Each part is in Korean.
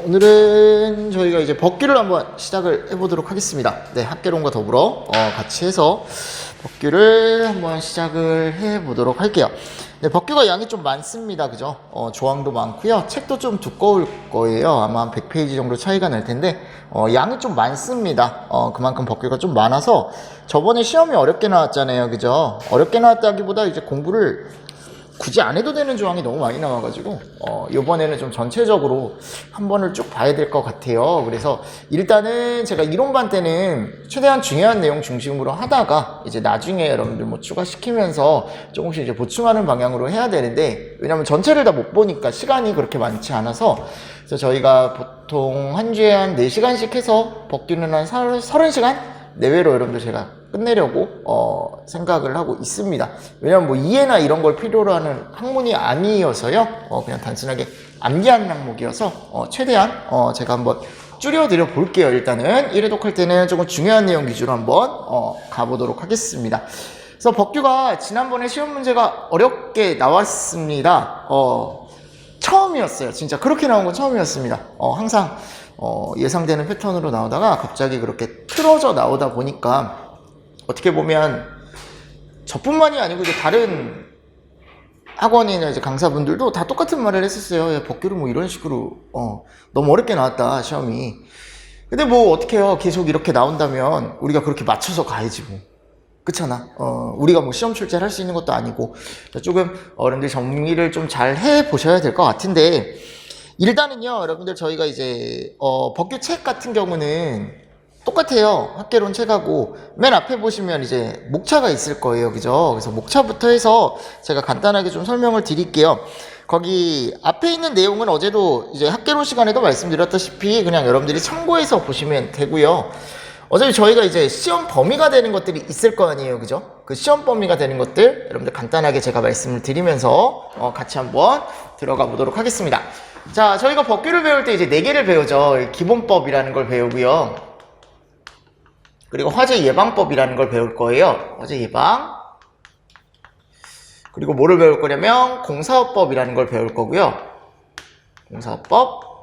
오늘은 저희가 이제 법규를 한번 시작을 해보도록 하겠습니다. 네, 학개론과 더불어 같이 해서 법규를 한번 시작을 해보도록 할게요. 네, 법규가 양이 좀 많습니다. 그죠? 조항도 많고요. 책도 좀 두꺼울 거예요. 아마 한 100페이지 정도 차이가 날 텐데 양이 좀 많습니다. 그만큼 법규가 좀 많아서 저번에 시험이 어렵게 나왔잖아요. 그죠? 어렵게 나왔다기보다 이제 공부를 굳이 안 해도 되는 조항이 너무 많이 나와가지고 이번에는 좀 전체적으로 한 번을 쭉 봐야 될 것 같아요. 그래서 일단은 제가 이론반 때는 최대한 중요한 내용 중심으로 하다가 이제 나중에 여러분들 뭐 추가시키면서 조금씩 이제 보충하는 방향으로 해야 되는데, 왜냐면 전체를 다 못 보니까 시간이 그렇게 많지 않아서, 그래서 저희가 보통 한 주에 한 4시간씩 해서 법규는 한 30시간 내외로 여러분들 제가 끝내려고 생각을 하고 있습니다. 왜냐면 뭐 이해나 이런 걸 필요로 하는 학문이 아니어서요. 그냥 단순하게 암기하는 항목이어서 최대한 제가 한번 줄여드려 볼게요. 일단은 1회독 할 때는 조금 중요한 내용 위주로 한번 가보도록 하겠습니다. 그래서 법규가 지난번에 시험 문제가 어렵게 나왔습니다. 처음이었어요. 진짜 그렇게 나온 건 처음이었습니다. 항상 예상되는 패턴으로 나오다가 갑자기 그렇게 틀어져 나오다 보니까 어떻게 보면 저뿐만이 아니고 이제 다른 학원이나 이제 강사분들도 다 똑같은 말을 했었어요. 야, 법규를 뭐 이런 식으로 너무 어렵게 나왔다 시험이. 근데 뭐 어떡해요. 계속 이렇게 나온다면 우리가 그렇게 맞춰서 가야지 뭐. 그렇잖아. 우리가 뭐 시험 출제를 할 수 있는 것도 아니고. 조금 어른들 정리를 좀 잘 해보셔야 될 것 같은데, 일단은요 여러분들 저희가 이제 법규 책 같은 경우는 똑같아요. 학개론 책하고 맨 앞에 보시면 이제 목차가 있을 거예요. 그죠? 그래서 목차부터 해서 제가 간단하게 좀 설명을 드릴게요. 거기 앞에 있는 내용은 어제도 이제 학개론 시간에도 말씀드렸다시피 그냥 여러분들이 참고해서 보시면 되고요. 어차피 저희가 이제 시험 범위가 되는 것들이 있을 거 아니에요. 그죠? 그 시험 범위가 되는 것들 여러분들 간단하게 제가 말씀을 드리면서 같이 한번 들어가 보도록 하겠습니다. 자, 저희가 법규를 배울 때 이제 4개를 배우죠. 기본법이라는 걸 배우고요. 그리고 화재 예방법이라는 걸 배울 거예요. 화재 예방. 그리고 뭐를 배울 거냐면 공사업법이라는 걸 배울 거고요. 공사업법.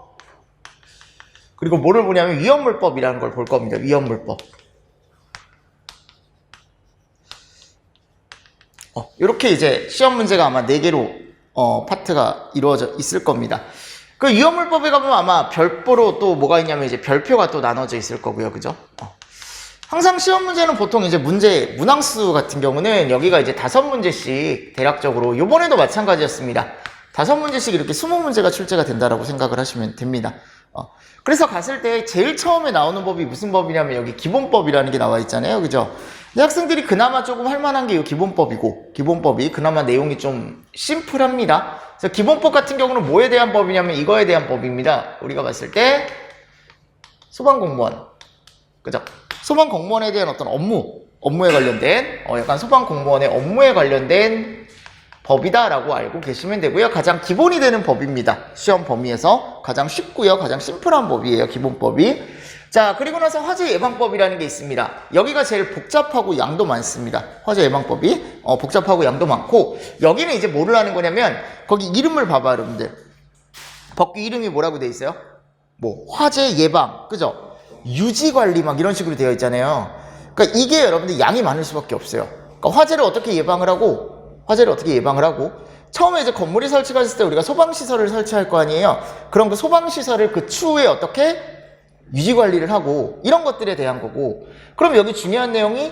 그리고 뭐를 보냐면 위험물법이라는 걸 볼 겁니다. 위험물법. 이렇게 이제 시험 문제가 아마 4개로 파트가 이루어져 있을 겁니다. 그 위험물법에 가보면 아마 별도로 또 뭐가 있냐면 이제 별표가 또 나눠져 있을 거고요. 그죠? 항상 시험 문제는 보통 이제 문항수 같은 경우는 여기가 이제 5문제씩 대략적으로, 요번에도 마찬가지였습니다. 5문제씩 이렇게 20문제가 출제가 된다라고 생각을 하시면 됩니다. 그래서 갔을 때 제일 처음에 나오는 법이 무슨 법이냐면 여기 기본법이라는 게 나와 있잖아요. 그죠? 근데 학생들이 그나마 조금 할 만한 게 이 기본법이고, 기본법이 그나마 내용이 좀 심플합니다. 그래서 기본법 같은 경우는 뭐에 대한 법이냐면 이거에 대한 법입니다. 우리가 봤을 때 소방공무원. 그죠? 소방공무원에 대한 어떤 업무에 관련된, 약간 소방공무원의 업무에 관련된 법이다라고 알고 계시면 되고요. 가장 기본이 되는 법입니다. 시험 범위에서 가장 쉽고요. 가장 심플한 법이에요. 기본법이. 자, 그리고 나서 화재 예방법이라는 게 있습니다. 여기가 제일 복잡하고 양도 많습니다. 화재 예방법이 복잡하고 양도 많고, 여기는 이제 뭐를 하는 거냐면 거기 이름을 봐봐 여러분들. 법규 이름이 뭐라고 돼 있어요? 뭐 화재 예방, 그죠? 유지관리 막 이런 식으로 되어 있잖아요. 그러니까 이게 여러분들 양이 많을 수밖에 없어요. 그러니까 화재를 어떻게 예방을 하고 처음에 이제 건물이 설치가 됐을 때 우리가 소방시설을 설치할 거 아니에요. 그럼 그 소방시설을 그 추후에 어떻게 유지관리를 하고, 이런 것들에 대한 거고. 그럼 여기 중요한 내용이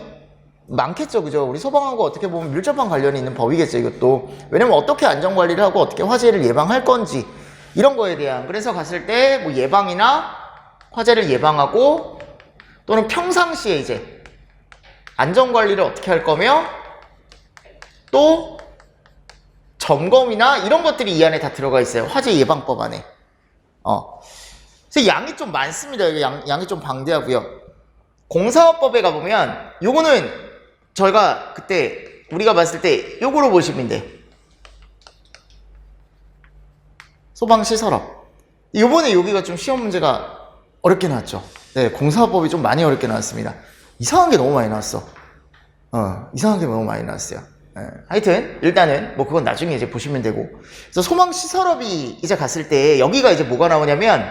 많겠죠. 그죠? 우리 소방하고 어떻게 보면 밀접한 관련이 있는 법이겠죠. 이것도. 왜냐면 어떻게 안전관리를 하고 어떻게 화재를 예방할 건지 이런 거에 대한. 그래서 갔을 때 뭐 예방이나 화재를 예방하고, 또는 평상시에 이제 안전관리를 어떻게 할 거며, 또 점검이나 이런 것들이 이 안에 다 들어가 있어요. 화재 예방법 안에. 그래서 양이 좀 많습니다. 여기 양이 좀 방대하고요. 공사업법에 가보면 요거는 저희가 그때 우리가 봤을 때 요거로 보시면 돼. 소방시설업. 요번에 여기가 좀 시험 문제가 어렵게 나왔죠. 네, 공사법이 좀 많이 어렵게 나왔습니다. 이상한 게 너무 많이 나왔어. 이상한 게 너무 많이 나왔어요. 하여튼 일단은 뭐 그건 나중에 이제 보시면 되고. 그래서 소방시설업이 이제 갔을 때 여기가 이제 뭐가 나오냐면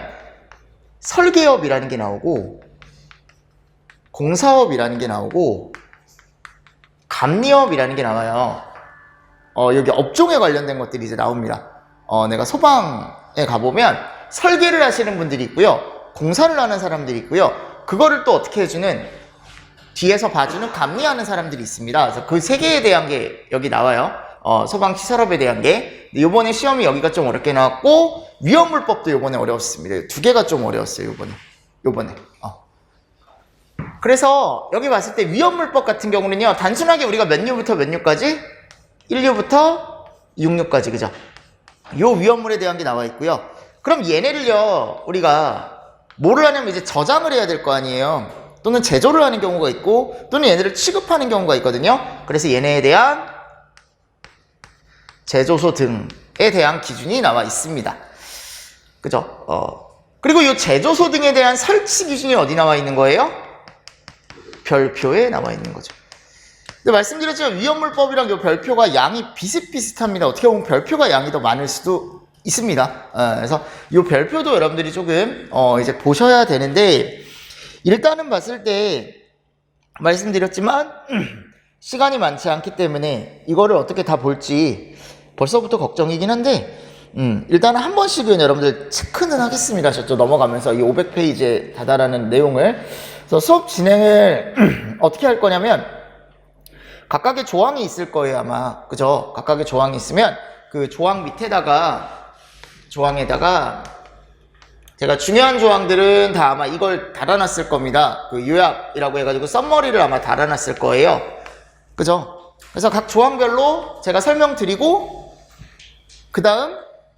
설계업이라는 게 나오고, 공사업이라는 게 나오고, 감리업이라는 게 나와요. 여기 업종에 관련된 것들이 이제 나옵니다. 내가 소방에 가보면 설계를 하시는 분들이 있고요. 공사를 하는 사람들이 있고요. 그거를 또 어떻게 해주는, 뒤에서 봐주는 감리하는 사람들이 있습니다. 그래서 그 세 개에 대한 게 여기 나와요. 소방시설업에 대한 게. 요번에 시험이 여기가 좀 어렵게 나왔고, 위험물법도 요번에 어려웠습니다. 두 개가 좀 어려웠어요, 요번에. 그래서 여기 봤을 때 위험물법 같은 경우는요, 단순하게 우리가 몇 류부터 몇 류까지? 1류부터 6류까지, 그죠? 요 위험물에 대한 게 나와 있고요. 그럼 얘네를요, 우리가 뭐를 하냐면 이제 저장을 해야 될 거 아니에요. 또는 제조를 하는 경우가 있고, 또는 얘네를 취급하는 경우가 있거든요. 그래서 얘네에 대한 제조소 등에 대한 기준이 나와 있습니다. 그죠? 그리고 이 제조소 등에 대한 설치 기준이 어디 나와 있는 거예요? 별표에 나와 있는 거죠. 근데 말씀드렸지만 위험물법이랑 이 별표가 양이 비슷비슷합니다. 어떻게 보면 별표가 양이 더 많을 수도 있습니다. 그래서 이 별표도 여러분들이 조금 이제 보셔야 되는데, 일단은 봤을 때 말씀드렸지만 시간이 많지 않기 때문에 이거를 어떻게 다 볼지 벌써부터 걱정이긴 한데, 일단은 한 번씩은 여러분들 체크는 하겠습니다. 저쪽 넘어가면서 이 500페이지에 다다라는 내용을. 그래서 수업 진행을 어떻게 할 거냐면, 각각의 조항이 있을 거예요, 아마. 그죠? 각각의 조항이 있으면 그 조항 밑에다가, 조항에다가 제가 중요한 조항들은 다 아마 이걸 달아놨을 겁니다. 그 요약이라고 해가지고 썸머리를 아마 달아놨을 거예요. 그죠? 그래서 각 조항별로 제가 설명드리고, 그 다음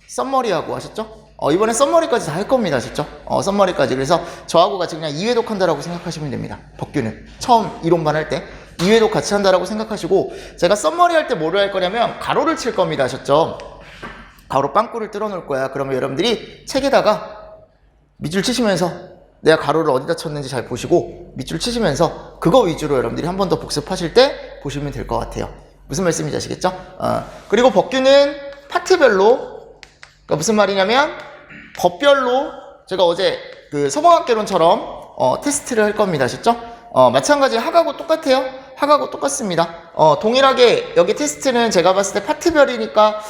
썸머리하고 하셨죠? 이번에 썸머리까지 다 할 겁니다, 아셨죠? 썸머리까지. 그래서 저하고 같이 그냥 2회독 한다라고 생각하시면 됩니다. 법규는. 처음 이론반 할 때 2회독 같이 한다라고 생각하시고, 제가 썸머리 할 때 뭐를 할 거냐면 가로를 칠 겁니다, 아셨죠? 가로 빵꾸를 뚫어 놓을 거야. 그러면 여러분들이 책에다가 밑줄 치시면서 내가 가로를 어디다 쳤는지 잘 보시고 밑줄 치시면서 그거 위주로 여러분들이 한 번 더 복습하실 때 보시면 될 것 같아요. 무슨 말씀인지 아시겠죠? 그리고 법규는 파트별로, 그러니까 무슨 말이냐면 법별로 제가 어제 그 소방학개론처럼 테스트를 할 겁니다. 아셨죠? 마찬가지 학하고 똑같아요. 학하고 똑같습니다. 동일하게 여기 테스트는 제가 봤을 때 파트별이니까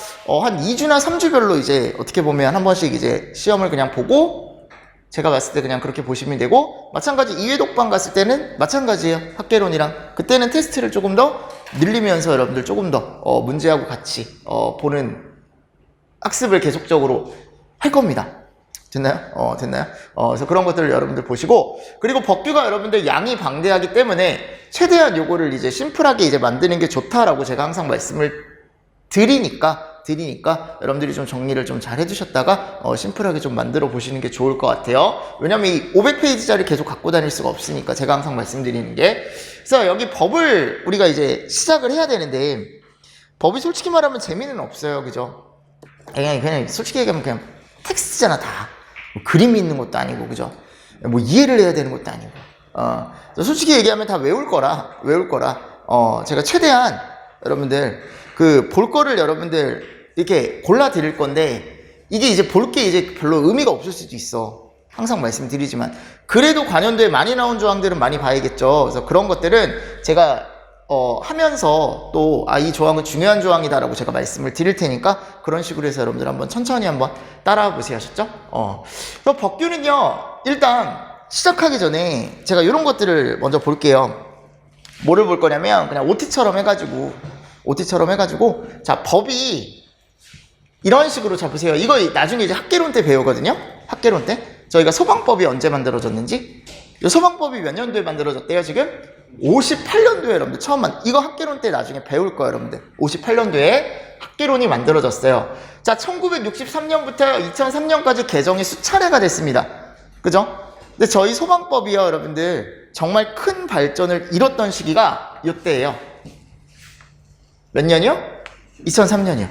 한 2주나 3주별로 이제 어떻게 보면 한 번씩 이제 시험을 그냥 보고, 제가 봤을 때 그냥 그렇게 보시면 되고, 마찬가지 2회 독방 갔을 때는 마찬가지예요. 학개론이랑. 그때는 테스트를 조금 더 늘리면서 여러분들 조금 더 문제하고 같이 보는 학습을 계속적으로 할 겁니다. 됐나요? 됐나요? 그래서 그런 것들을 여러분들 보시고, 그리고 법규가 여러분들 양이 방대하기 때문에 최대한 요거를 이제 심플하게 이제 만드는 게 좋다라고 제가 항상 말씀을 드리니까 여러분들이 좀 정리를 좀 잘 해주셨다가 심플하게 좀 만들어 보시는 게 좋을 것 같아요. 왜냐면 이 500페이지짜리 계속 갖고 다닐 수가 없으니까, 제가 항상 말씀드리는 게. 그래서 여기 법을 우리가 이제 시작을 해야 되는데, 법이 솔직히 말하면 재미는 없어요. 그죠? 그냥 솔직히 얘기하면 그냥 텍스트잖아, 다. 뭐 그림이 있는 것도 아니고, 그죠? 뭐 이해를 해야 되는 것도 아니고. 솔직히 얘기하면 다 외울 거라. 제가 최대한 여러분들 볼 거를 여러분들 이렇게 골라 드릴 건데, 이게 이제 볼 게 이제 별로 의미가 없을 수도 있어. 항상 말씀드리지만. 그래도 관연도에 많이 나온 조항들은 많이 봐야겠죠. 그래서 그런 것들은 제가 하면서 또 이 조항은 중요한 조항이다라고 제가 말씀을 드릴 테니까, 그런 식으로 해서 여러분들 한번 천천히 한번 따라와 보세요. 하셨죠? 그래서 법규는요, 일단 시작하기 전에 제가 이런 것들을 먼저 볼게요. 뭐를 볼 거냐면 그냥 OT처럼 해가지고 자, 법이 이런 식으로 잡으세요. 이거 나중에 이제 학개론 때 배우거든요. 학개론 때 저희가 소방법이 언제 만들어졌는지. 이 소방법이 몇 년도에 만들어졌대요? 지금 58년도에 여러분들 이거 학개론 때 나중에 배울 거예요. 여러분들 58년도에 학개론이 만들어졌어요. 자, 1963년부터 2003년까지 개정이 수차례가 됐습니다. 그죠? 근데 저희 소방법이요, 여러분들 정말 큰 발전을 이뤘던 시기가 이때예요. 몇 년이요? 2003년이요.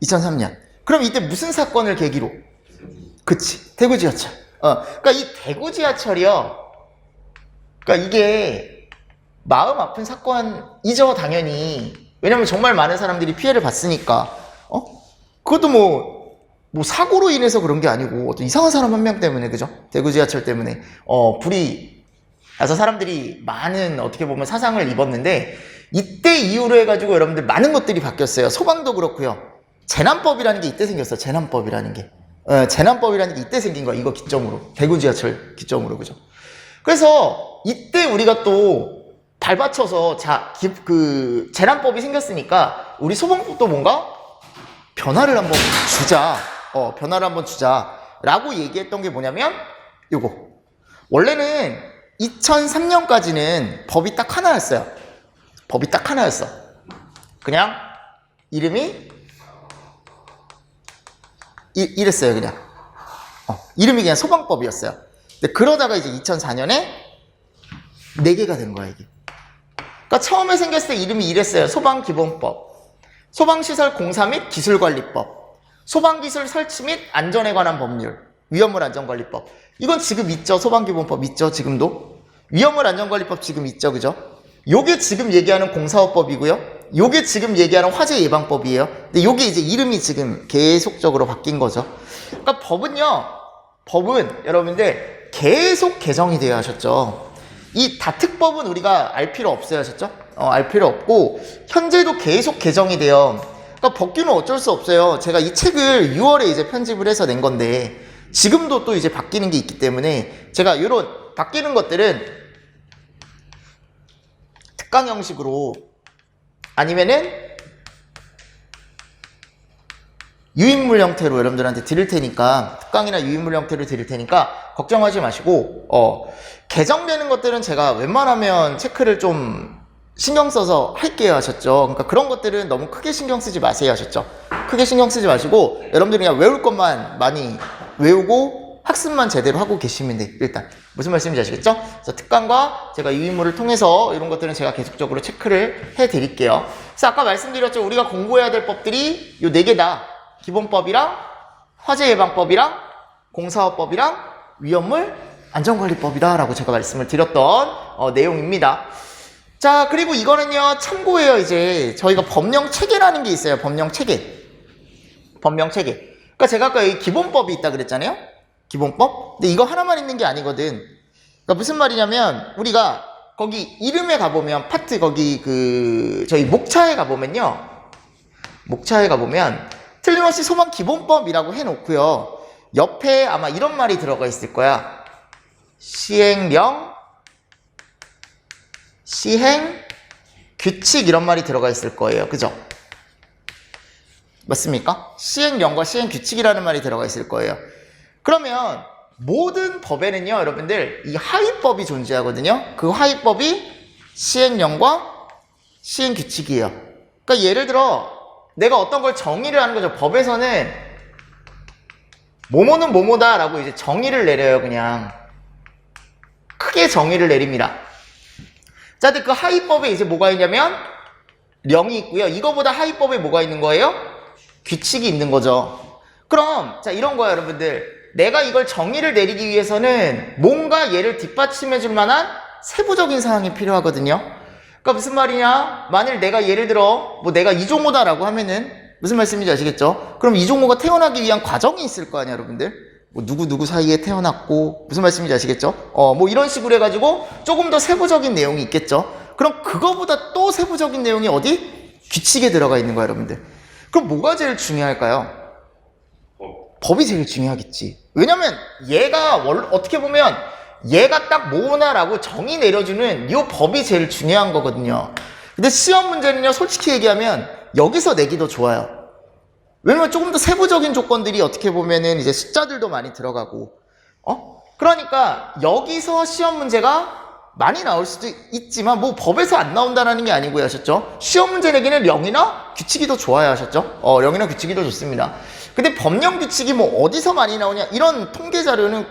2003년. 그럼 이때 무슨 사건을 계기로? 그치, 대구 지하철. 그러니까 이 대구 지하철이요, 그러니까 이게 마음 아픈 사건이죠, 당연히. 왜냐면 정말 많은 사람들이 피해를 봤으니까. 그것도 뭐 뭐 사고로 인해서 그런 게 아니고 어떤 이상한 사람 한 명 때문에, 그죠? 대구 지하철 때문에 불이 나서 사람들이 많은 어떻게 보면 사상을 입었는데, 이때 이후로 해가지고 여러분들 많은 것들이 바뀌었어요. 소방도 그렇고요. 재난법이라는 게 이때 생겼어요. 재난법이라는 게. 재난법이라는 게 이때 생긴 거야. 이거 기점으로. 대구 지하철 기점으로, 그죠? 그래서 이때 우리가 또 발받쳐서 재난법이 생겼으니까 우리 소방법도 뭔가 변화를 한번 주자. 변화를 한번 주자라고 얘기했던 게 뭐냐면 요거. 원래는 2003년까지는 법이 딱 하나였어요. 법이 딱 하나였어. 그냥 이름이 이랬어요. 그냥 이름이 그냥 소방법이었어요. 근데 그러다가 이제 2004년에 4개가 된 거야, 이게. 그러니까 처음에 생겼을 때 이름이 이랬어요. 소방기본법, 소방시설 공사 및 기술관리법, 소방기술 설치 및 안전에 관한 법률, 위험물 안전관리법. 이건 지금 있죠. 소방기본법 있죠. 지금도. 위험물 안전관리법 지금 있죠. 그죠? 요게 지금 얘기하는 공사업법이고요. 요게 지금 얘기하는 화재 예방법이에요. 근데 요게 이제 이름이 지금 계속적으로 바뀐 거죠. 그러니까 법은 여러분들 계속 개정이 되어야 하셨죠. 이 다특법은 우리가 알 필요 없어요 하셨죠? 알 필요 없고 현재도 계속 개정이 돼요. 그러니까 법규는 어쩔 수 없어요. 제가 이 책을 6월에 이제 편집을 해서 낸 건데 지금도 또 이제 바뀌는 게 있기 때문에 제가 이런 바뀌는 것들은 특강 형식으로 아니면은 유인물 형태로 여러분들한테 드릴 테니까, 특강이나 유인물 형태로 드릴 테니까 걱정하지 마시고 개정되는 것들은 제가 웬만하면 체크를 좀 신경 써서 할게요 하셨죠. 그러니까 그런 것들은 너무 크게 신경 쓰지 마세요 하셨죠. 크게 신경 쓰지 마시고 여러분들이 그냥 외울 것만 많이 외우고 학습만 제대로 하고 계시면 돼. 일단 무슨 말씀인지 아시겠죠? 그래서 특강과 제가 유인물을 통해서 이런 것들은 제가 계속적으로 체크를 해드릴게요. 그래서 아까 말씀드렸죠. 우리가 공부해야 될 법들이 요 4개다. 기본법이랑 화재 예방법이랑 공사업법이랑 위험물 안전관리법이다 라고 제가 말씀을 드렸던 내용입니다. 자, 그리고 이거는요 참고해요. 이제 저희가 법령 체계라는 게 있어요. 법령 체계. 그러니까 제가 아까 여기 기본법이 있다 그랬잖아요. 기본법. 근데 이거 하나만 있는 게 아니거든. 그러니까 무슨 말이냐면 우리가 거기 이름에 가보면 파트 거기 저희 목차에 가보면 틀림없이 소방 기본법이라고 해놓고요. 옆에 아마 이런 말이 들어가 있을 거야. 시행령, 시행, 규칙 이런 말이 들어가 있을 거예요. 그죠? 맞습니까? 시행령과 시행규칙이라는 말이 들어가 있을 거예요. 그러면 모든 법에는요, 여러분들 이 하위법이 존재하거든요. 그 하위법이 시행령과 시행규칙이에요. 그러니까 예를 들어 내가 어떤 걸 정의를 하는 거죠. 법에서는 뭐뭐는 뭐뭐다 라고 이제 정의를 내려요. 그냥 크게 정의를 내립니다. 자, 근데 그 하위법에 이제 뭐가 있냐면 령이 있고요. 이거보다 하위법에 뭐가 있는 거예요? 규칙이 있는 거죠. 그럼 자, 이런 거야 여러분들. 내가 이걸 정의를 내리기 위해서는 뭔가 얘를 뒷받침해 줄 만한 세부적인 사항이 필요하거든요. 그러니까 무슨 말이냐? 만일 내가 예를 들어 내가 이종호다라고 하면은 무슨 말씀인지 아시겠죠? 그럼 이종호가 태어나기 위한 과정이 있을 거 아니야, 여러분들? 누구 사이에 태어났고 무슨 말씀인지 아시겠죠? 이런 식으로 해가지고 조금 더 세부적인 내용이 있겠죠. 그럼 그거보다 또 세부적인 내용이 어디? 규칙에 들어가 있는 거야, 여러분들. 그럼 뭐가 제일 중요할까요? 법이 제일 중요하겠지. 왜냐면 얘가 어떻게 보면 얘가 딱 뭐나라고 정의 내려주는 이 법이 제일 중요한 거거든요. 근데 시험 문제는요, 솔직히 얘기하면 여기서 내기도 좋아요. 왜냐면 조금 더 세부적인 조건들이 어떻게 보면은 이제 숫자들도 많이 들어가고, 그러니까 여기서 시험 문제가 많이 나올 수도 있지만 법에서 안 나온다는 게 아니고요, 하셨죠? 시험 문제 내기는 령이나 규칙이 더 좋아요, 하셨죠? 령이나 규칙이 더 좋습니다. 근데 법령 규칙이 어디서 많이 나오냐 이런 통계 자료는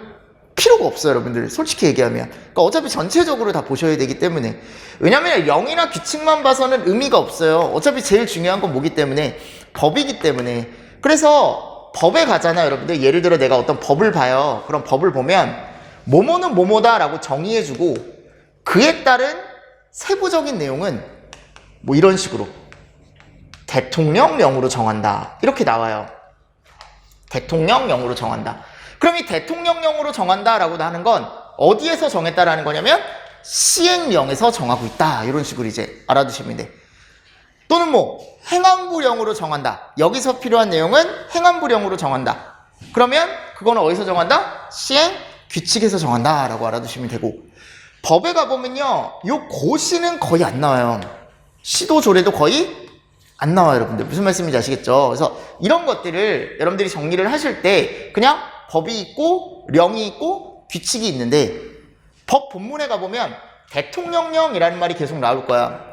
필요가 없어요, 여러분들. 솔직히 얘기하면. 그러니까 어차피 전체적으로 다 보셔야 되기 때문에. 왜냐면 령이나 규칙만 봐서는 의미가 없어요. 어차피 제일 중요한 건 뭐기 때문에? 법이기 때문에. 그래서 법에 가잖아요, 여러분들. 예를 들어 내가 어떤 법을 봐요. 그럼 법을 보면 뭐뭐는 뭐뭐다라고 정의해주고 그에 따른 세부적인 내용은 이런 식으로 대통령령으로 정한다. 이렇게 나와요. 대통령령으로 정한다. 그럼 이 대통령령으로 정한다라고 하는 건 어디에서 정했다라는 거냐면 시행령에서 정하고 있다. 이런 식으로 이제 알아두시면 돼. 또는 뭐 행안부령으로 정한다. 여기서 필요한 내용은 행안부령으로 정한다. 그러면 그거는 어디서 정한다? 시행 규칙에서 정한다라고 알아두시면 되고, 법에 가보면요, 요 고시는 거의 안 나와요. 시도 조례도 거의 안 나와요, 여러분들. 무슨 말씀인지 아시겠죠? 그래서 이런 것들을 여러분들이 정리를 하실 때 그냥 법이 있고 령이 있고 규칙이 있는데, 법 본문에 가보면 대통령령이라는 말이 계속 나올 거야.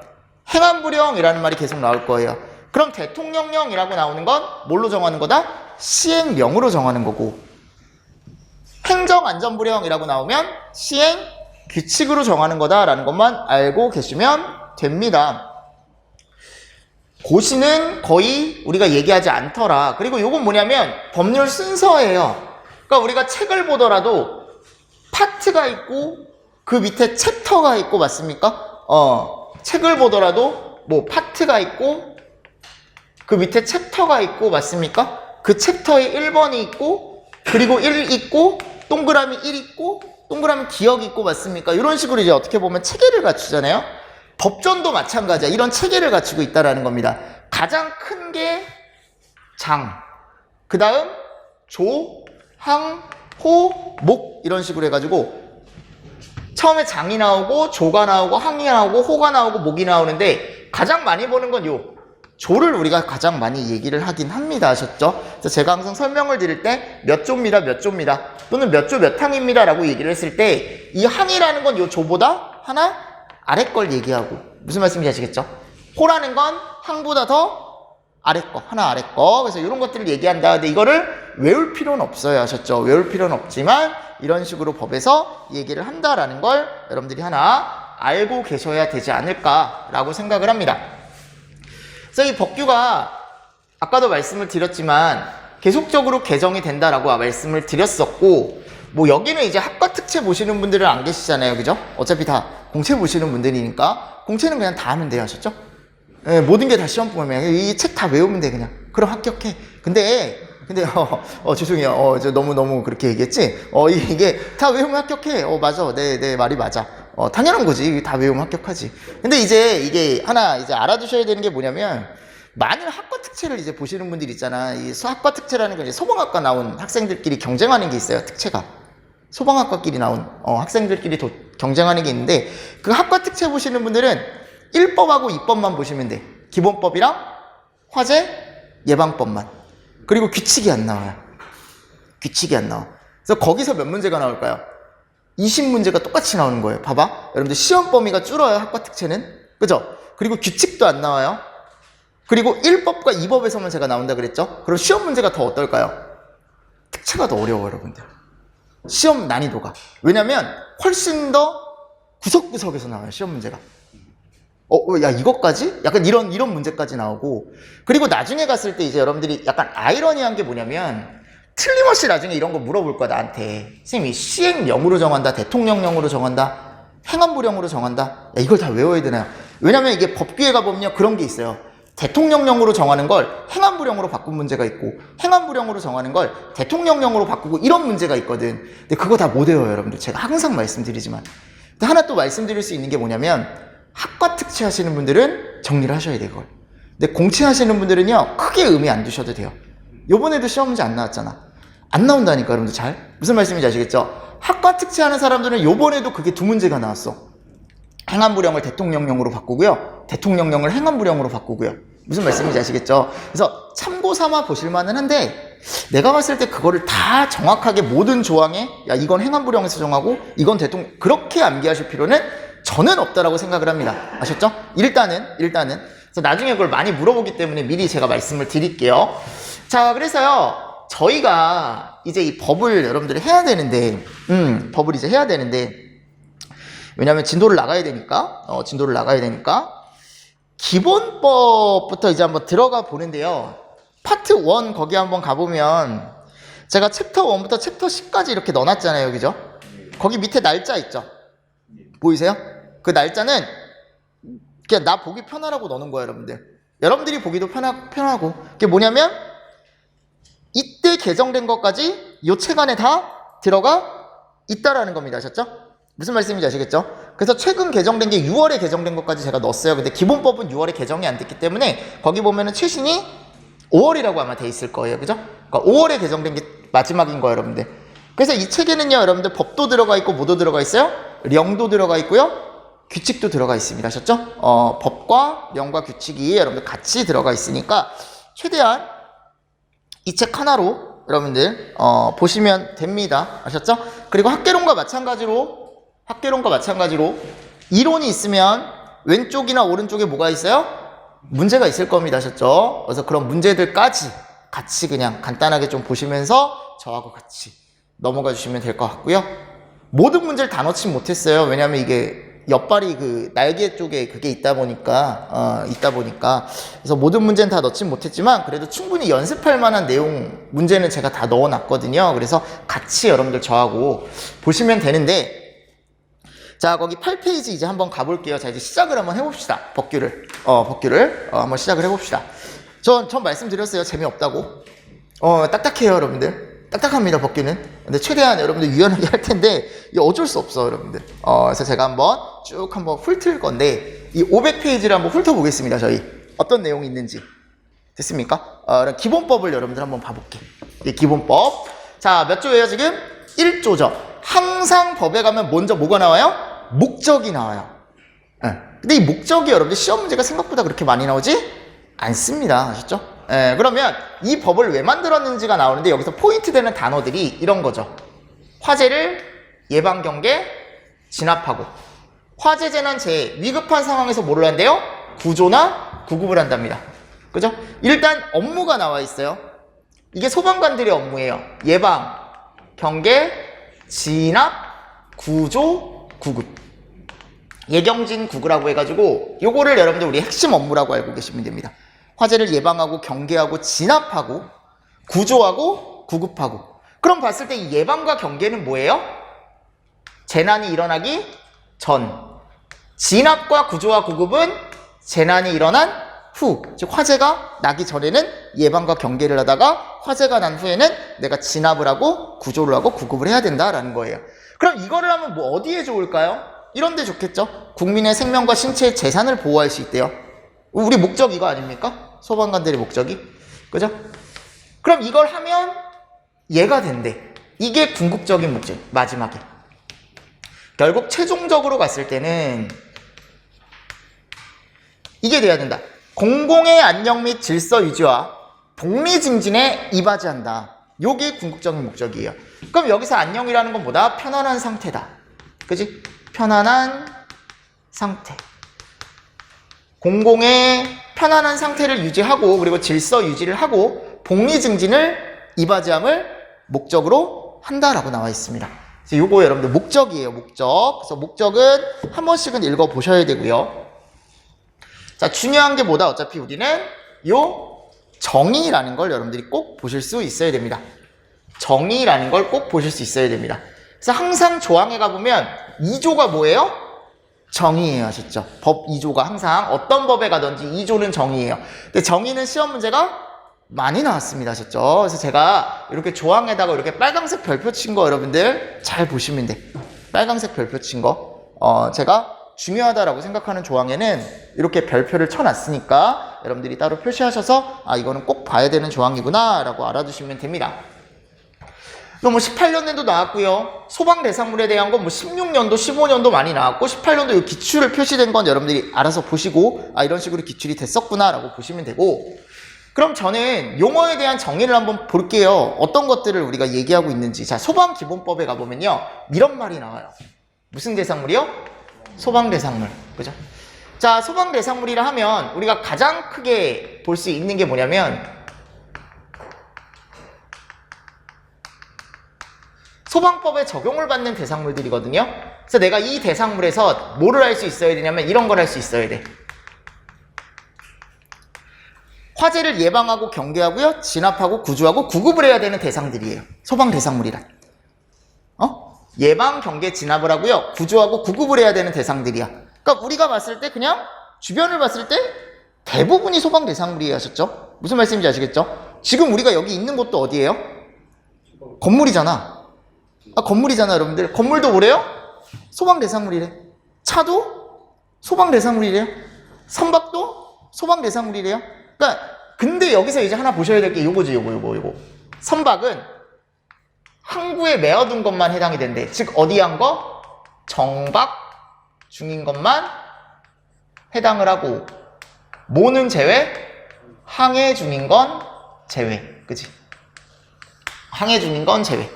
행안부령이라는 말이 계속 나올 거예요. 그럼 대통령령이라고 나오는 건 뭘로 정하는 거다? 시행령으로 정하는 거고, 행정안전부령이라고 나오면 시행 규칙으로 정하는 거다라는 것만 알고 계시면 됩니다. 고시는 거의 우리가 얘기하지 않더라. 그리고 이건 뭐냐면 법률 순서예요. 그러니까 우리가 책을 보더라도 파트가 있고 그 밑에 챕터가 있고, 맞습니까? 책을 보더라도 뭐 파트가 있고 그 밑에 챕터가 있고, 맞습니까? 그 챕터에 1번이 있고, 그리고 1 있고, 동그라미 1 있고, 동그라미 기억 있고, 맞습니까? 이런 식으로 이제 어떻게 보면 체계를 갖추잖아요. 법전도 마찬가지야. 이런 체계를 갖추고 있다라는 겁니다. 가장 큰 게 장, 그 다음 조, 항, 호, 목, 이런 식으로 해가지고 처음에 장이 나오고 조가 나오고 항이 나오고 호가 나오고 목이 나오는데, 가장 많이 보는 건 요 조를 우리가 가장 많이 얘기를 하긴 합니다. 아셨죠? 그래서 제가 항상 설명을 드릴 때 몇 조입니다, 몇 조입니다, 또는 몇 조 몇 항입니다 라고 얘기를 했을 때 이 항이라는 건 요 조보다 하나 아래 걸 얘기하고, 무슨 말씀인지 아시겠죠? 호라는 건 항보다 더 아래 거, 하나 아래 거. 그래서 이런 것들을 얘기한다. 근데 이거를 외울 필요는 없어요. 아셨죠? 외울 필요는 없지만 이런 식으로 법에서 얘기를 한다라는 걸 여러분들이 하나 알고 계셔야 되지 않을까라고 생각을 합니다. 그래서 이 법규가 아까도 말씀을 드렸지만 계속적으로 개정이 된다라고 말씀을 드렸었고, 뭐 여기는 이제 학과 특채 보시는 분들은 안 계시잖아요. 그죠? 어차피 다 공채 보시는 분들이니까 공채는 그냥 다 하면 돼요. 아셨죠? 예, 모든 게 다 시험 보면 이 책 다 외우면 돼. 그냥 그럼 합격해. 근데 죄송해요. 저 너무 그렇게 얘기했지. 이게 다 외우면 합격해. 맞아. 내 말이 맞아. 당연한 거지. 다 외우면 합격하지. 근데 이제 이게 하나 이제 알아두셔야 되는 게 뭐냐면, 만일 학과 특채를 이제 보시는 분들 있잖아. 이 학과 특채라는 건 이제 소방학과 나온 학생들끼리 경쟁하는 게 있어요. 특채가. 소방학과끼리 나온 학생들끼리 경쟁하는 게 있는데, 그 학과 특채 보시는 분들은 1법하고 2법만 보시면 돼. 기본법이랑 화재 예방법만. 그리고 규칙이 안 나와요. 규칙이 안 나와. 그래서 거기서 몇 문제가 나올까요? 20문제가 똑같이 나오는 거예요. 봐봐. 여러분들 시험 범위가 줄어요. 학과 특채는. 그죠? 그리고 규칙도 안 나와요. 그리고 1법과 2법에서만 제가 나온다 그랬죠? 그럼 시험 문제가 더 어떨까요? 특채가 더 어려워요, 여러분들. 시험 난이도가. 왜냐면 훨씬 더 구석구석에서 나와요, 시험 문제가. 야, 이것까지? 약간 이런 문제까지 나오고. 그리고 나중에 갔을 때 이제 여러분들이 약간 아이러니한 게 뭐냐면, 틀림없이 나중에 이런 거 물어볼 거야, 나한테. 선생님이 시행령으로 정한다, 대통령령으로 정한다, 행안부령으로 정한다. 야, 이걸 다 외워야 되나요? 왜냐면 이게 법규에 가보면요, 그런 게 있어요. 대통령령으로 정하는 걸 행안부령으로 바꾼 문제가 있고, 행안부령으로 정하는 걸 대통령령으로 바꾸고, 이런 문제가 있거든. 근데 그거 다 못 외워요, 여러분들. 제가 항상 말씀드리지만. 근데 하나 또 말씀드릴 수 있는 게 뭐냐면, 학과 특채 하시는 분들은 정리를 하셔야 돼요, 그걸. 근데 공채 하시는 분들은요, 크게 의미 안 두셔도 돼요. 요번에도 시험 문제 안 나왔잖아. 안 나온다니까, 여러분들 잘. 무슨 말씀인지 아시겠죠? 학과 특채 하는 사람들은 요번에도 그게 2문제가 나왔어. 행안부령을 대통령령으로 바꾸고요, 대통령령을 행안부령으로 바꾸고요. 무슨 말씀인지 아시겠죠? 그래서 참고 삼아 보실 만은 한데, 내가 봤을 때 그거를 다 정확하게 모든 조항에, 야, 이건 행안부령에서 정하고, 이건 대통령, 그렇게 암기하실 필요는 저는 없다라고 생각을 합니다. 아셨죠? 일단은. 그래서 나중에 그걸 많이 물어보기 때문에 미리 제가 말씀을 드릴게요. 자, 그래서요, 저희가 이제 이 법을 여러분들이 해야 되는데, 법을 이제 해야 되는데, 왜냐면 진도를 나가야 되니까, 기본법부터 이제 한번 들어가 보는데요. 파트 1 거기 한번 가보면, 제가 챕터 1부터 챕터 10까지 이렇게 넣어놨잖아요. 그죠? 거기 밑에 날짜 있죠? 보이세요? 그 날짜는 그냥 나 보기 편하라고 넣는 거예요, 여러분들. 여러분들이 보기도 편하고. 그게 뭐냐면, 이때 개정된 것까지 이 책 안에 다 들어가 있다라는 겁니다. 아셨죠? 무슨 말씀인지 아시겠죠? 그래서 최근 개정된 게 6월에 개정된 것까지 제가 넣었어요. 근데 기본법은 6월에 개정이 안 됐기 때문에 거기 보면은 최신이 5월이라고 아마 돼 있을 거예요. 그죠? 그러니까 5월에 개정된 게 마지막인 거예요, 여러분들. 그래서 이 책에는요, 여러분들 법도 들어가 있고 뭐도 들어가 있어요? 령도 들어가 있고요. 규칙도 들어가 있습니다. 아셨죠? 법과 령과 규칙이 여러분들 같이 들어가 있으니까 최대한 이 책 하나로 여러분들 보시면 됩니다. 아셨죠? 그리고 학개론과 마찬가지로 이론이 있으면 왼쪽이나 오른쪽에 뭐가 있어요? 문제가 있을 겁니다. 아셨죠? 그래서 그런 문제들까지 같이 그냥 간단하게 좀 보시면서 저하고 같이 넘어가 주시면 될 것 같고요. 모든 문제를 다 넣지 못했어요. 왜냐하면 이게 옆발이 그 날개 쪽에 그게 있다 보니까 그래서 모든 문제는 다 넣진 못했지만 그래도 충분히 연습할 만한 내용 문제는 제가 다 넣어놨거든요. 그래서 같이 여러분들 저하고 보시면 되는데, 자, 거기 8페이지 이제 한번 가볼게요. 자, 이제 시작을 한번 해봅시다. 법규를 한번 시작을 해봅시다. 전 말씀드렸어요. 재미없다고. 딱딱해요, 여러분들. 딱딱합니다, 법규는. 근데 최대한 여러분들 유연하게 할 텐데, 이게 어쩔 수 없어, 여러분들. 그래서 제가 한번 쭉 한번 훑을 건데, 이 500페이지를 한번 훑어보겠습니다, 저희. 어떤 내용이 있는지. 됐습니까? 기본법을 여러분들 한번 봐볼게요. 이 기본법. 자, 몇 조예요, 지금? 1조죠. 항상 법에 가면 먼저 뭐가 나와요? 목적이 나와요. 근데 이 목적이 여러분들 시험 문제가 생각보다 그렇게 많이 나오지 않습니다. 아셨죠? 그러면 이 법을 왜 만들었는지가 나오는데 여기서 포인트 되는 단어들이 이런 거죠. 화재를 예방, 경계, 진압하고, 화재, 재난, 재해, 위급한 상황에서 뭐를 한대요? 구조나 구급을 한답니다. 그죠? 일단 업무가 나와 있어요. 이게 소방관들의 업무예요. 예방, 경계, 진압, 구조, 구급. 예경진 구급이라고 해가지고 요거를 여러분들 우리 핵심 업무라고 알고 계시면 됩니다. 화재를 예방하고 경계하고 진압하고 구조하고 구급하고. 그럼 봤을 때 이 예방과 경계는 뭐예요? 재난이 일어나기 전. 진압과 구조와 구급은 재난이 일어난 후. 즉 화재가 나기 전에는 예방과 경계를 하다가 화재가 난 후에는 내가 진압을 하고 구조를 하고 구급을 해야 된다라는 거예요. 그럼 이거를 하면 뭐 어디에 좋을까요? 이런 데 좋겠죠. 국민의 생명과 신체, 재산을 보호할 수 있대요. 우리 목적 이거 아닙니까? 소방관들의 목적이. 그죠? 그럼 이걸 하면 얘가 된대. 이게 궁극적인 목적, 마지막에. 결국 최종적으로 갔을 때는 이게 돼야 된다. 공공의 안녕 및 질서 유지와 복리 증진에 이바지한다. 요게 궁극적인 목적이에요. 그럼 여기서 안녕이라는 건 뭐다? 편안한 상태다. 그지? 편안한 상태. 공공의 편안한 상태를 유지하고 그리고 질서 유지를 하고 복리 증진을 이바지함을 목적으로 한다라고 나와 있습니다. 그래서 요거 여러분들 목적이에요. 목적. 그래서 목적은 한 번씩은 읽어보셔야 되고요. 자, 중요한 게 뭐다? 어차피 우리는 요 정의라는 걸 여러분들이 꼭 보실 수 있어야 됩니다. 정의라는 걸 꼭 보실 수 있어야 됩니다. 그래서 항상 조항에 가보면 2조가 뭐예요? 정의예요. 아셨죠? 법 2조가 항상 어떤 법에 가든지 2조는 정의예요. 근데 정의는 시험 문제가 많이 나왔습니다. 아셨죠? 그래서 제가 이렇게 조항에다가 이렇게 빨간색 별표 친 거 여러분들 잘 보시면 돼. 빨간색 별표 친 거. 제가 중요하다라고 생각하는 조항에는 이렇게 별표를 쳐놨으니까 여러분들이 따로 표시하셔서 아, 이거는 꼭 봐야 되는 조항이구나 라고 알아두시면 됩니다. 또 뭐 18년도도 나왔고요. 소방 대상물에 대한 건 뭐 16년도, 15년도 많이 나왔고 18년도 이 기출을 표시된 건 여러분들이 알아서 보시고 아, 이런 식으로 기출이 됐었구나 라고 보시면 되고, 그럼 저는 용어에 대한 정의를 한번 볼게요. 어떤 것들을 우리가 얘기하고 있는지. 자, 소방기본법에 가보면요. 이런 말이 나와요. 무슨 대상물이요? 소방대상물. 그죠? 자, 소방대상물이라 하면 우리가 가장 크게 볼 수 있는 게 뭐냐면 소방법에 적용을 받는 대상물들이거든요. 그래서 내가 이 대상물에서 뭐를 할 수 있어야 되냐면 이런 걸 할 수 있어야 돼. 화재를 예방하고 경계하고요. 진압하고 구조하고 구급을 해야 되는 대상들이에요. 소방대상물이란. 예방, 경계, 진압을 하고요. 구조하고 구급을 해야 되는 대상들이야. 그러니까 우리가 봤을 때 그냥 주변을 봤을 때 대부분이 소방 대상물이에요. 아셨죠? 무슨 말씀인지 아시겠죠? 지금 우리가 여기 있는 곳도 어디예요? 건물이잖아. 건물이잖아, 여러분들. 건물도 뭐래요? 소방대상물이래. 차도 소방대상물이래요. 선박도 소방대상물이래요. 그러니까 근데 여기서 이제 하나 보셔야 될 게 요거지, 요거. 선박은 항구에 메어둔 것만 해당이 된대. 즉 어디 한 거? 정박 중인 것만 해당을 하고, 뭐는 제외? 항해 중인 건 제외. 그치? 항해 중인 건 제외.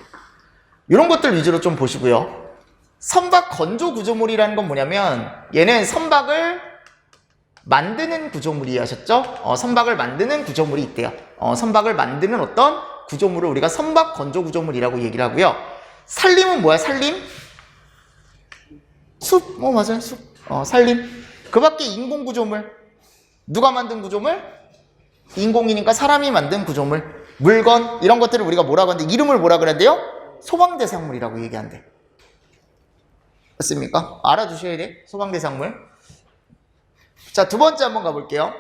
이런 것들 위주로 좀 보시고요. 선박 건조 구조물이라는 건 뭐냐면 얘는 선박을 만드는 구조물이 하셨죠? 선박을 만드는 구조물이 있대요. 선박을 만드는 어떤 구조물을 우리가 선박 건조 구조물이라고 얘기를 하고요. 산림은 뭐야? 산림? 숲? 맞아요. 숲. 산림. 그 밖에 인공 구조물. 누가 만든 구조물? 인공이니까 사람이 만든 구조물. 물건 이런 것들을 우리가 뭐라고 하는데 이름을 뭐라 그랬대요? 소방대상물이라고 얘기한대. 맞습니까? 알아두셔야 돼. 소방대상물. 자, 두 번째 한번 가볼게요.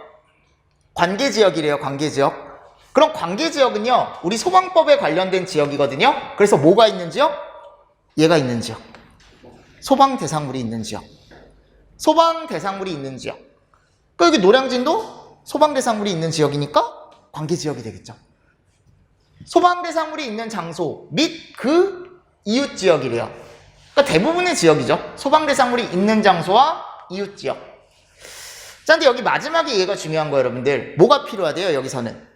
관계지역이래요. 관계지역. 그럼 관계지역은요, 우리 소방법에 관련된 지역이거든요. 그래서 뭐가 있는 지역? 얘가 있는 지역. 소방대상물이 있는 지역. 소방대상물이 있는 지역. 그러니까 여기 노량진도 소방대상물이 있는 지역이니까 관계지역이 되겠죠. 소방대상물이 있는 장소 및 그 이웃지역이래요. 그러니까 대부분의 지역이죠. 소방대상물이 있는 장소와 이웃지역. 자, 근데 여기 마지막에 얘가 중요한 거예요, 여러분들. 뭐가 필요하대요, 여기서는?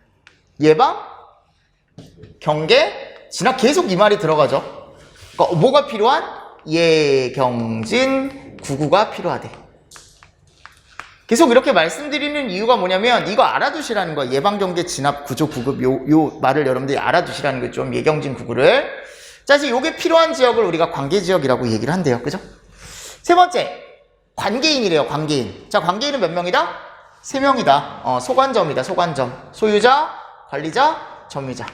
예방, 경계, 진압. 계속 이 말이 들어가죠. 그러니까 뭐가 필요한? 예경진 구구가 필요하대. 계속 이렇게 말씀드리는 이유가 뭐냐면 이거 알아두시라는 거예요. 예방, 경계, 진압, 구조, 구급 요 말을 여러분들이 알아두시라는 거죠. 좀 예경진 구구를. 자, 이제 요게 필요한 지역을 우리가 관계지역이라고 얘기를 한대요. 그죠? 세 번째, 관계인이래요. 관계인. 자, 관계인은 몇 명이다? 3명이다. 소관점이다. 소관점. 소유자, 관리자, 점유자.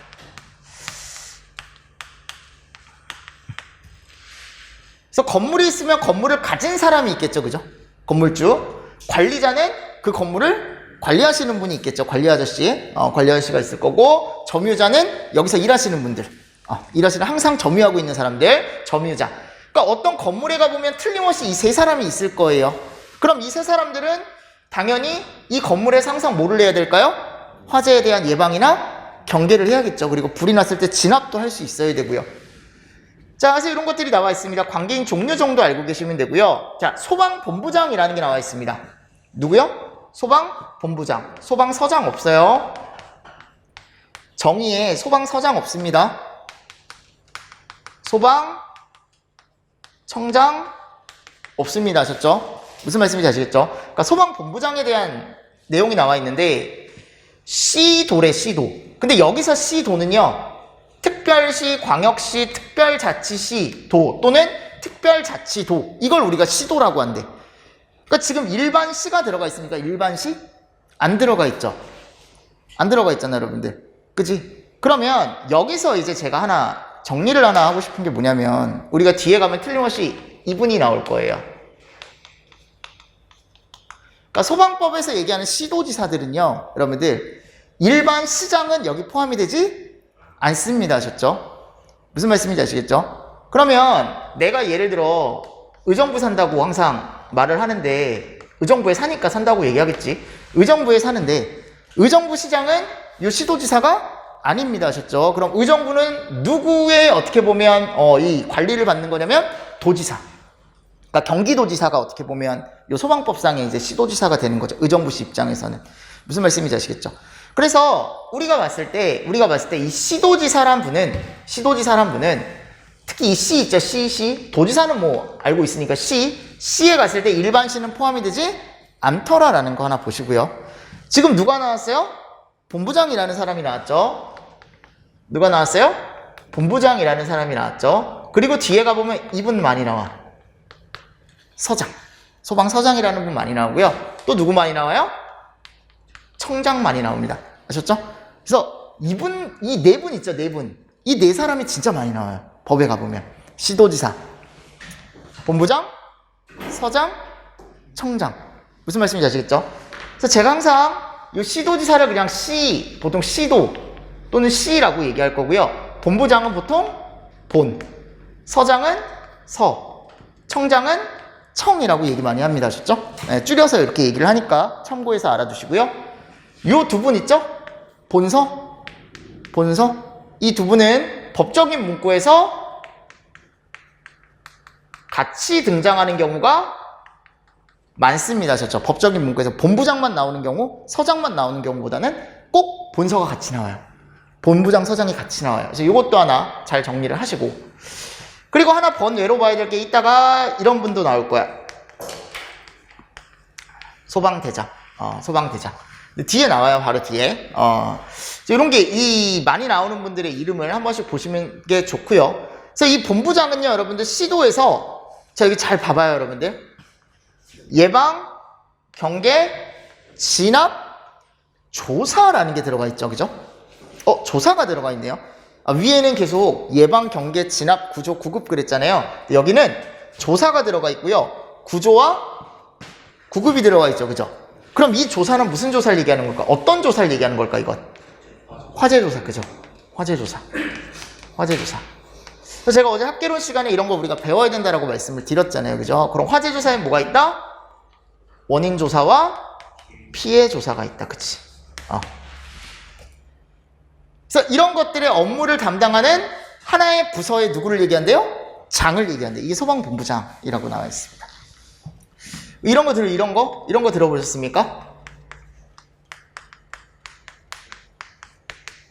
그래서 건물이 있으면 건물을 가진 사람이 있겠죠. 그죠? 건물주. 관리자는 그 건물을 관리하시는 분이 있겠죠. 관리 아저씨. 관리 아저씨가 있을 거고, 점유자는 여기서 일하시는 분들. 일하시는 항상 점유하고 있는 사람들. 점유자. 그러니까 어떤 건물에 가보면 틀림없이 이 세 사람이 있을 거예요. 그럼 이 세 사람들은 당연히 이 건물에서 항상 뭐를 해야 될까요? 화재에 대한 예방이나 경계를 해야겠죠. 그리고 불이 났을 때 진압도 할 수 있어야 되고요. 자, 그래서 이런 것들이 나와 있습니다. 관계인 종류 정도 알고 계시면 되고요. 자, 소방본부장이라는 게 나와 있습니다. 누구요? 소방본부장. 소방서장 없어요. 정의에 소방서장 없습니다. 소방청장 없습니다. 아셨죠? 무슨 말씀인지 아시겠죠? 그러니까 소방본부장에 대한 내용이 나와 있는데 시도래, 시도. 근데 여기서 시도는요, 특별시, 광역시, 특별자치시, 도 또는 특별자치도, 이걸 우리가 시도라고 한대. 그러니까 지금 일반시가 들어가 있습니까? 일반시? 안 들어가 있죠. 안 들어가 있잖아요, 여러분들. 그치? 그러면 여기서 이제 제가 정리를 하나 하고 싶은 게 뭐냐면, 우리가 뒤에 가면 틀림없이 이분이 나올 거예요. 그러니까 소방법에서 얘기하는 시도지사들은요, 여러분들, 일반 시장은 여기 포함이 되지 않습니다. 아셨죠? 무슨 말씀인지 아시겠죠? 그러면 내가 예를 들어 의정부 산다고 항상 말을 하는데, 의정부에 사니까 산다고 얘기하겠지. 의정부에 사는데 의정부 시장은 이 시도지사가 아닙니다. 아셨죠? 그럼 의정부는 누구의 어떻게 보면 이 관리를 받는 거냐면 도지사. 그러니까 경기도지사가 어떻게 보면 이 소방법상의 이제 시도지사가 되는 거죠. 의정부시 입장에서는. 무슨 말씀인지 아시겠죠? 그래서 우리가 봤을 때 이 시도지사란 분은 특히 이 시 있죠. 시. 도지사는 뭐 알고 있으니까 시에 갔을 때 일반 시는 포함이 되지 않더라라는 거 하나 보시고요. 지금 누가 나왔어요? 본부장이라는 사람이 나왔죠. 누가 나왔어요? 본부장이라는 사람이 나왔죠. 그리고 뒤에 가보면 이분 많이 나와. 서장. 소방서장이라는 분 많이 나오고요. 또 누구 많이 나와요? 청장 많이 나옵니다. 아셨죠? 그래서 이 네 분 있죠, 네 분. 이 네 사람이 진짜 많이 나와요. 법에 가보면. 시도지사, 본부장, 서장, 청장. 무슨 말씀인지 아시겠죠? 그래서 제가 항상 이 시도지사를 그냥 보통 시도, 또는 C라고 얘기할 거고요. 본부장은 보통 본, 서장은 서, 청장은 청이라고 얘기 많이 합니다. 아셨죠? 네, 줄여서 이렇게 얘기를 하니까 참고해서 알아두시고요. 요 두 분 있죠? 본서, 본서. 이 두 분은 법적인 문구에서 같이 등장하는 경우가 많습니다. 아셨죠? 법적인 문구에서 본부장만 나오는 경우, 서장만 나오는 경우보다는 꼭 본서가 같이 나와요. 본부장, 서장이 같이 나와요. 그래서 이것도 하나 잘 정리를 하시고. 그리고 하나 번외로 봐야 될 게 있다가 이런 분도 나올 거야. 소방대장. 소방대장. 뒤에 나와요. 바로 뒤에. 이런 게 많이 나오는 분들의 이름을 한 번씩 보시는 게 좋고요. 그래서 이 본부장은요, 여러분들 시도에서 자 여기 잘 봐봐요, 여러분들. 예방, 경계, 진압, 조사라는 게 들어가 있죠, 그죠? 조사가 들어가 있네요. 위에는 계속 예방, 경계, 진압, 구조, 구급 그랬잖아요. 여기는 조사가 들어가 있고요. 구조와 구급이 들어가 있죠, 그죠? 그럼 이 조사는 무슨 조사를 얘기하는 걸까? 어떤 조사를 얘기하는 걸까, 이건? 화재조사, 그죠? 화재조사. 화재조사. 그래서 제가 어제 학개론 시간에 이런 거 우리가 배워야 된다라고 말씀을 드렸잖아요, 그죠? 그럼 화재조사에 뭐가 있다? 원인조사와 피해조사가 있다, 그치? 그래서 이런 것들의 업무를 담당하는 하나의 부서의 누구를 얘기한대요? 장을 얘기한대요. 이게 소방본부장이라고 나와 있습니다. 이런 거 들어보셨습니까?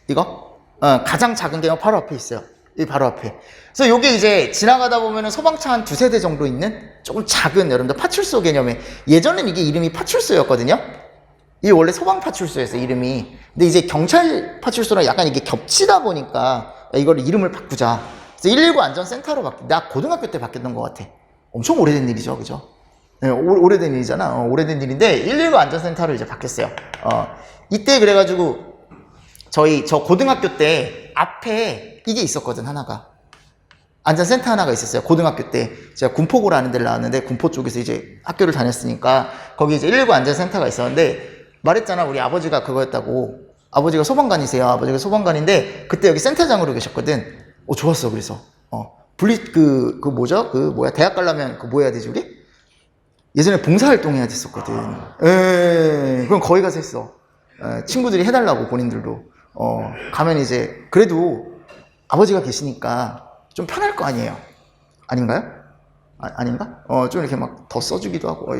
이거? 가장 작은 게 바로 앞에 있어요. 이 바로 앞에. 그래서 요게 이제 지나가다 보면은 소방차 한 2세대 정도 있는 조금 작은 여러분들 파출소 개념의, 예전엔 이게 이름이 파출소였거든요. 이게 원래 소방파출소였어요, 이름이. 근데 이제 경찰 파출소랑 약간 이게 겹치다 보니까 이걸 이름을 바꾸자. 그래서 119 안전센터로 나 고등학교 때 바뀌었던 것 같아. 엄청 오래된 일이죠, 그죠? 네, 오래된 일이잖아. 오래된 일인데 119 안전센터로 이제 바뀌었어요. 이때 그래가지고 저 고등학교 때 앞에 이게 있었거든, 하나가. 안전센터 하나가 있었어요. 고등학교 때 제가 군포고라는 데를 나왔는데 군포 쪽에서 이제 학교를 다녔으니까 거기 이제 119 안전센터가 있었는데 말했잖아, 우리 아버지가 그거였다고. 아버지가 소방관이세요. 아버지가 소방관인데 그때 여기 센터장으로 계셨거든. 좋았어. 그래서 대학 가려면 뭐 해야 되지 우리? 예전에 봉사활동 해야 됐었거든. 그럼 거기 가서 했어. 친구들이 해달라고, 본인들도. 가면 이제 그래도 아버지가 계시니까 좀 편할 거 아니에요. 아닌가요? 아닌가? 좀 이렇게 막 더 써주기도 하고,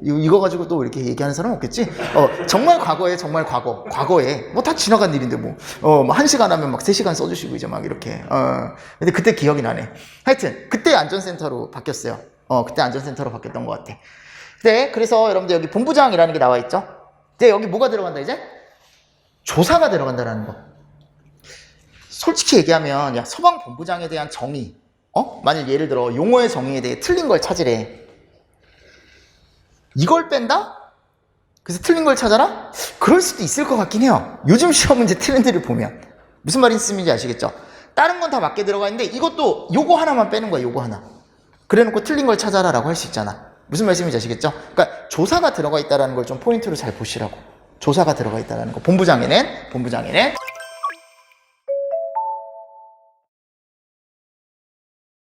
이거 가지고 또 이렇게 얘기하는 사람 없겠지? 정말 과거에, 다 지나간 일인데, 1시간 하면 막 3시간 써주시고, 이제 막 이렇게. 근데 그때 기억이 나네. 하여튼, 그때 안전센터로 바뀌었어요. 그때 안전센터로 바뀌었던 것 같아. 네, 그래서 여러분들 여기 본부장이라는 게 나와 있죠? 근데 여기 뭐가 들어간다, 이제? 조사가 들어간다라는 거. 솔직히 얘기하면, 야, 소방본부장에 대한 정의, 만약 예를 들어 용어의 정의에 대해 틀린 걸 찾으래. 이걸 뺀다? 그래서 틀린 걸 찾아라? 그럴 수도 있을 것 같긴 해요. 요즘 시험 문제 트렌드를 보면. 무슨 말씀인지 아시겠죠? 다른 건 다 맞게 들어가 있는데 이것도 요거 하나만 빼는 거야, 요거 하나. 그래놓고 틀린 걸 찾아라 라고 할 수 있잖아. 무슨 말씀인지 아시겠죠? 그러니까 조사가 들어가 있다는 걸 좀 포인트로 잘 보시라고. 조사가 들어가 있다는 거. 본부장에는